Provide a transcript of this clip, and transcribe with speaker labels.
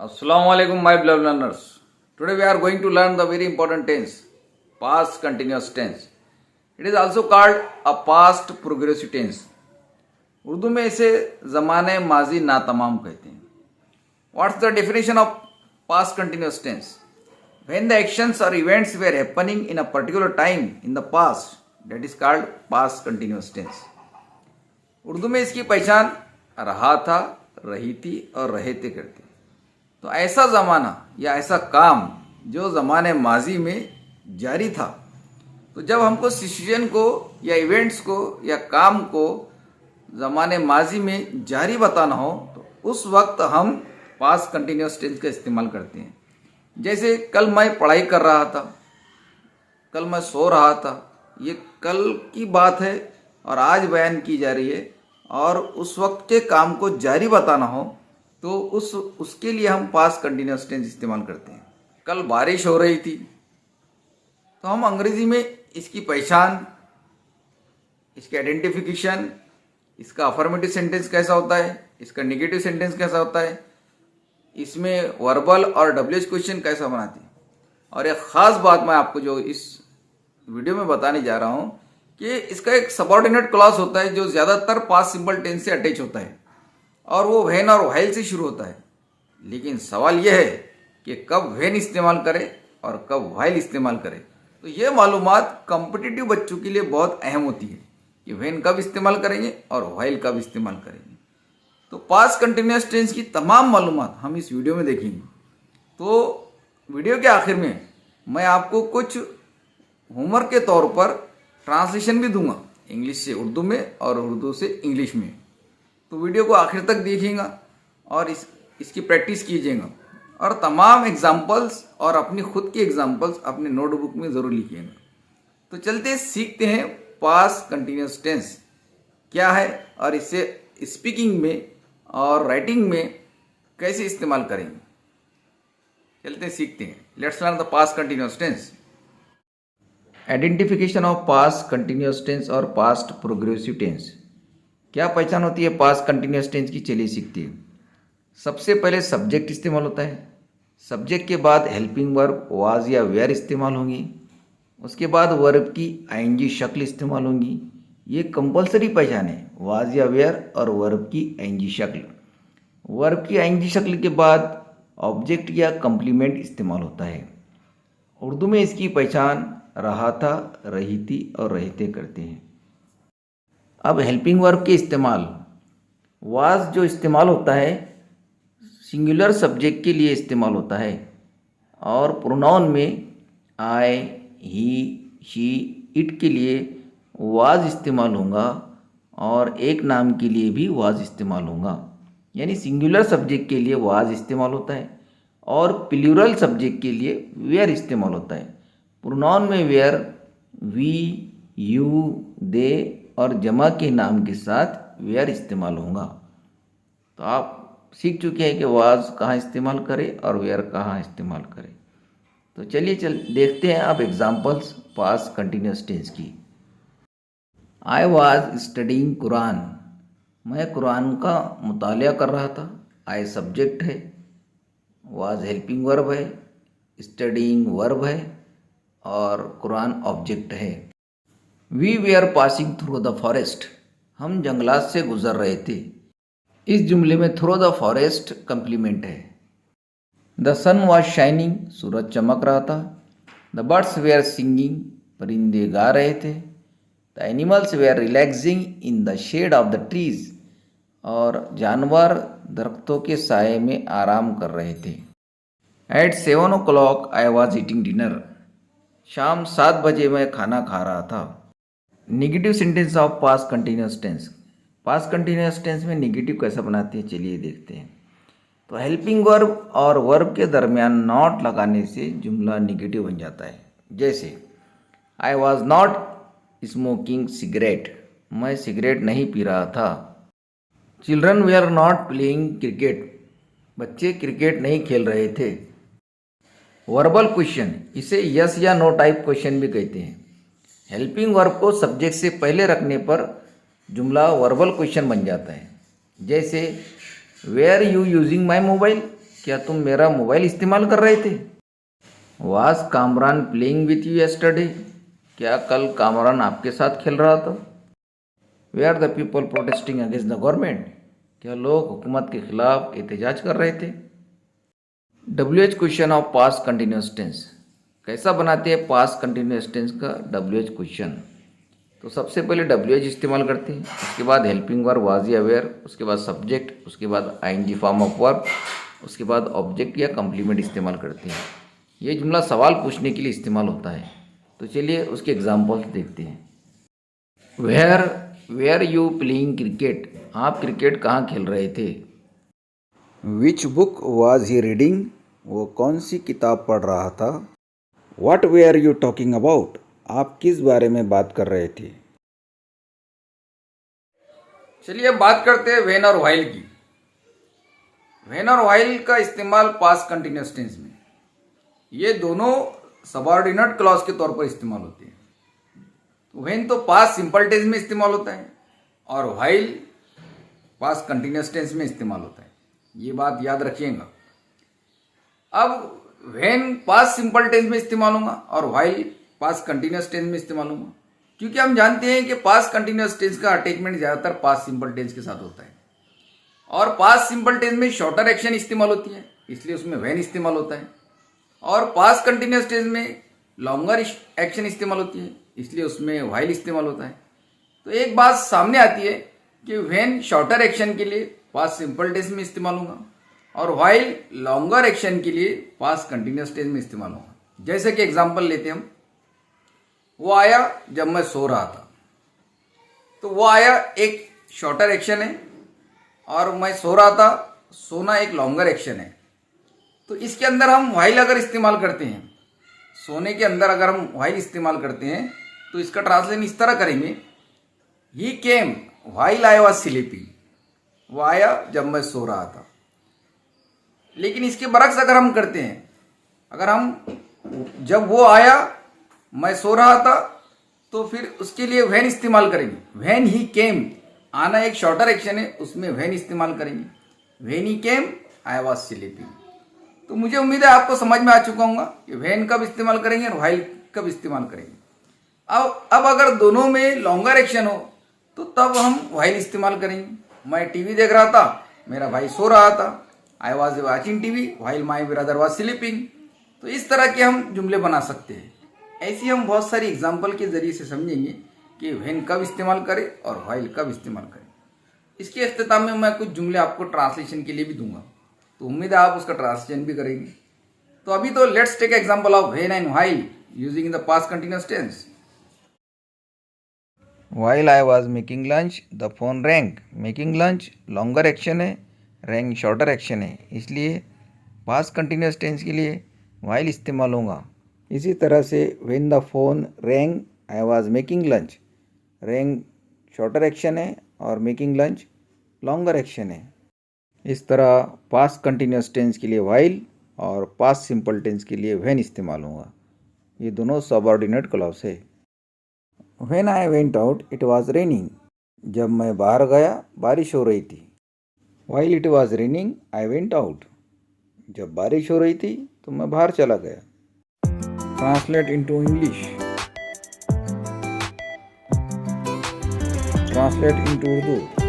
Speaker 1: Assalamu alaikum my beloved learners. Today we are going to learn the very important tense, past continuous tense. It is also called a past progressive tense. Urdu में इसे ज़माने माजी नातमाम कहते हैं. What's the definition of past continuous tense? When the actions or events were happening in a particular time in the past, that is called past continuous tense. Urdu में इसकी पहचान रहा था, रही थी और रहे थे करते हैं. तो ऐसा ज़माना या ऐसा काम जो ज़माने माजी में जारी था, तो जब हमको सिचुएशन को या इवेंट्स को या काम को ज़माने माजी में जारी बताना हो तो उस वक्त हम पास्ट कंटिन्यूस टेंस का इस्तेमाल करते हैं. जैसे कल मैं पढ़ाई कर रहा था, कल मैं सो रहा था, ये कल की बात है और आज बयान की जा रही है. और उस वक्त के काम को जारी बताना हो तो उसके लिए हम पास्ट कंटिन्यूस टेंस इस्तेमाल करते हैं. कल बारिश हो रही थी तो हम अंग्रेजी में इसकी पहचान, इसके आइडेंटिफिकेशन, इसका अफर्मेटिव सेंटेंस कैसा होता है, इसका नेगेटिव सेंटेंस कैसा होता है, इसमें वर्बल और डब्ल्यूएच क्वेश्चन कैसा बनाते हैं. और एक ख़ास बात मैं आपको जो इस वीडियो में बताने जा रहा हूँ कि इसका एक सबऑर्डिनेट क्लॉज होता है जो ज़्यादातर पास्ट सिंपल टेंस से अटैच होता है और वो व्हेन और व्हाइल से शुरू होता है. लेकिन सवाल यह है कि कब व्हेन इस्तेमाल करें और कब व्हाइल इस्तेमाल करें. तो ये मालूमात कॉम्पिटिटिव बच्चों के लिए बहुत अहम होती है कि व्हेन कब इस्तेमाल करेंगे और व्हाइल कब इस्तेमाल करेंगे. तो पास्ट कंटिन्यूस टेंस की तमाम मालूमात हम इस वीडियो में देखेंगे. तो वीडियो के आखिर में मैं आपको कुछ होमवर्क के तौर पर ट्रांसलेशन भी दूंगा, इंग्लिश से उर्दू में और उर्दू से इंग्लिश में. तो वीडियो को आखिर तक देखिएगा और इसकी प्रैक्टिस कीजिएगा और तमाम एग्जाम्पल्स और अपनी खुद की एग्जाम्पल्स अपने नोटबुक में ज़रूर लिखिएगा. तो चलते सीखते हैं पास्ट कंटिन्यूस टेंस क्या है और इसे स्पीकिंग में और राइटिंग में कैसे इस्तेमाल करेंगे. चलते सीखते हैं. Let's learn the past continuous tense. Identification of past continuous tense और पास्ट प्रोग्रेसिव टेंस. क्या पहचान होती है पास्ट कंटिन्यूस टेंस की, चलिए सीखते हैं. सबसे पहले सब्जेक्ट इस्तेमाल होता है. सब्जेक्ट के बाद हेल्पिंग वर्ब वाज या वेयर इस्तेमाल होंगी. उसके बाद वर्ब की आईएनजी शक्ल इस्तेमाल होंगी. ये कंपलसरी पहचान है, वाज या वेयर और वर्ब की आईएनजी शक्ल. वर्ब की आईएनजी शक्ल के बाद ऑब्जेक्ट या कंप्लीमेंट इस्तेमाल होता है. उर्दू में इसकी पहचान रहा था, रही थी और रहते करते हैं. अब हेल्पिंग वर्ब के इस्तेमाल. वाज जो इस्तेमाल होता है सिंगुलर सब्जेक्ट के लिए इस्तेमाल होता है और प्रोनाउन में आई, ही, शी, इट के लिए वाज इस्तेमाल होगा और एक नाम के लिए भी वाज इस्तेमाल होगा. यानी सिंगुलर सब्जेक्ट के लिए वाज इस्तेमाल होता है और प्लूरल सब्जेक्ट के लिए वेयर इस्तेमाल होता है. प्रोनाउन में वेयर वी, यू, दे और जमा के नाम के साथ वेयर इस्तेमाल होगा. तो आप सीख चुके हैं कि वाज कहाँ इस्तेमाल करें और वेयर कहाँ इस्तेमाल करें. तो चलिए देखते हैं आप एग्जांपल्स पास्ट कंटिन्यूस टेंस की. I was studying Quran. मैं कुरान का मुतालिया कर रहा था. आई सब्जेक्ट है, वाज हेल्पिंग वर्ब है, स्टडीइंग वर्ब है और कुरान ऑब्जेक्ट है. We were passing through the forest. हम जंगलात से गुजर रहे थे. इस जुमले में थ्रू द फॉरेस्ट कंप्लीमेंट है. The sun was shining. सूरज चमक रहा था. The birds were singing. परिंदे गा रहे थे. The animals were relaxing in the shade of the trees. और जानवर दरख्तों के साए में आराम कर रहे थे. At 7 o'clock I was eating dinner. शाम 7 बजे मैं खाना खा रहा था. Negative sentence of past continuous tense. Past continuous tense में नेगेटिव कैसा बनाते हैं चलिए देखते हैं. तो हेल्पिंग वर्ब और वर्ब के दरमियान नॉट लगाने से जुमला नेगेटिव बन जाता है. जैसे I was not smoking cigarette. मैं सिगरेट नहीं पी रहा था. Children were not playing cricket. बच्चे क्रिकेट नहीं खेल रहे थे. वर्बल क्वेश्चन, इसे यस या नो टाइप क्वेश्चन भी कहते हैं. हेल्पिंग वर्ब को सब्जेक्ट से पहले रखने पर जुमला वर्बल क्वेश्चन बन जाता है. जैसे were you using my mobile. क्या तुम मेरा मोबाइल इस्तेमाल कर रहे थे? Was Kamran playing with you yesterday? क्या कल कामरान आपके साथ खेल रहा था? Were the people protesting against the government? क्या लोग हुकूमत के खिलाफ एहतजाज कर रहे थे? WH question of past continuous tense. कैसा बनाते हैं पास्ट कंटिन्यूस टेंस का WH क्वेश्चन? तो सबसे पहले WH इस्तेमाल करते हैं, उसके बाद हेल्पिंग वर्ब वाज या वेयर, उसके बाद सब्जेक्ट, उसके बाद ING फॉर्म ऑफ वर्ब, उसके बाद ऑब्जेक्ट या कम्प्लीमेंट इस्तेमाल करते हैं। ये जुमला सवाल पूछने के लिए इस्तेमाल होता है। तो चलिए उसके एग्जाम्पल्स देखते हैं। Were you playing cricket? आप क्रिकेट कहाँ खेल रहे थे? Which book was he reading? वो कौन सी किताब पढ़ रहा था? What were you talking about? आप किस बारे में बात कर रहे थे? चलिए अब बात करते हैं व्हेन और व्हाइल की। व्हेन और व्हाइल का इस्तेमाल पास्ट कंटिन्यूअस टेंस में, ये दोनों सबऑर्डिनेट क्लॉज के तौर पर इस्तेमाल होते हैं। व्हेन तो पास्ट सिंपल टेंस में इस्तेमाल होता है और व्हाइल पास्ट कंटिन्यूअस टेंस में इस्तेमाल होता है। ये बात याद रखिएगा। अब व्हेन पास्ट सिंपल टेंस में इस्तेमाल होगा और व्हाइल पास्ट कंटिन्यूअस टेंस में इस्तेमाल होगा, क्योंकि हम जानते हैं कि पास्ट कंटिन्यूअस टेंस का अटैचमेंट ज्यादातर पास्ट सिंपल टेंस के साथ होता है और पास्ट सिंपल टेंस में शॉर्टर एक्शन इस्तेमाल होती है, इसलिए उसमें व्हेन इस्तेमाल होता है। और पास्ट कंटिन्यूअस टेंस में लॉन्गर एक्शन इस्तेमाल होती है, इसलिए उसमें व्हाइल इस्तेमाल होता है। तो एक बात सामने आती है कि व्हेन शॉर्टर एक्शन के लिए पास्ट सिंपल टेंस में इस्तेमाल होगा और व्हाइल लॉन्गर एक्शन के लिए पास्ट कंटिन्यूअस टेंस में इस्तेमाल होगा। जैसे कि एग्जांपल लेते हैं हम, वो आया जब मैं सो रहा था। तो वो आया एक शॉर्टर एक्शन है और मैं सो रहा था, सोना एक लॉन्गर एक्शन है। तो इसके अंदर हम व्हाइल अगर इस्तेमाल करते हैं, सोने के अंदर अगर हम व्हाइल इस्तेमाल करते हैं तो इसका ट्रांसलेशन इस तरह करेंगे, ही केम व्हाइल आई वाज स्लीपिंग। वो आया जब मैं सो रहा था। लेकिन इसके बरक्स अगर हम करते हैं, अगर हम जब वो आया मैं सो रहा था, तो फिर उसके लिए व्हेन इस्तेमाल करेंगे। व्हेन ही केम, आना एक शॉर्टर एक्शन है, उसमें व्हेन इस्तेमाल करेंगे। When he came I was sleeping. तो मुझे उम्मीद है आपको समझ में आ चुका होगा कि व्हेन कब इस्तेमाल करेंगे और व्हाइल कब इस्तेमाल करेंगे। अब अगर दोनों में लॉन्गर एक्शन हो तो तब हम व्हाइल इस्तेमाल करेंगे। मैं टीवी देख रहा था, मेरा भाई सो रहा था, I was watching TV while my brother was sleeping. तो इस तरह के हम जुमले बना सकते हैं। ऐसी हम बहुत सारी एग्जाम्पल के जरिए से समझेंगे कि व्हेन कब इस्तेमाल करें और व्हाइल कब इस्तेमाल करें। इसके अख्तिताम में मैं कुछ जुमले आपको ट्रांसलेशन के लिए भी दूंगा, तो उम्मीद है आप उसका ट्रांसलेशन भी करेंगे। तो अभी तो let's take example of when and while using the past continuous tense. While I was making lunch the phone rang. Making lunch longer action है, रैंग शॉर्टर एक्शन है, इसलिए पास्ट कंटिन्यूअस टेंस के लिए व्हाइल इस्तेमाल होगा। इसी तरह से when the phone wrong I was making lunch, wrong shorter action है और मेकिंग लंच लॉन्गर एक्शन है। इस तरह पास्ट कंटिन्यूअस टेंस के लिए व्हाइल और पास्ट सिंपल टेंस के लिए व्हेन इस्तेमाल होगा। ये दोनों सबऑर्डिनेट क्लॉज है। When I went out it was raining. जब मैं बाहर गया बारिश हो रही थी। While it was raining I went out. जब बारिश हो रही थी तो मैं बाहर चला गया। Translate into English. Translate into Urdu.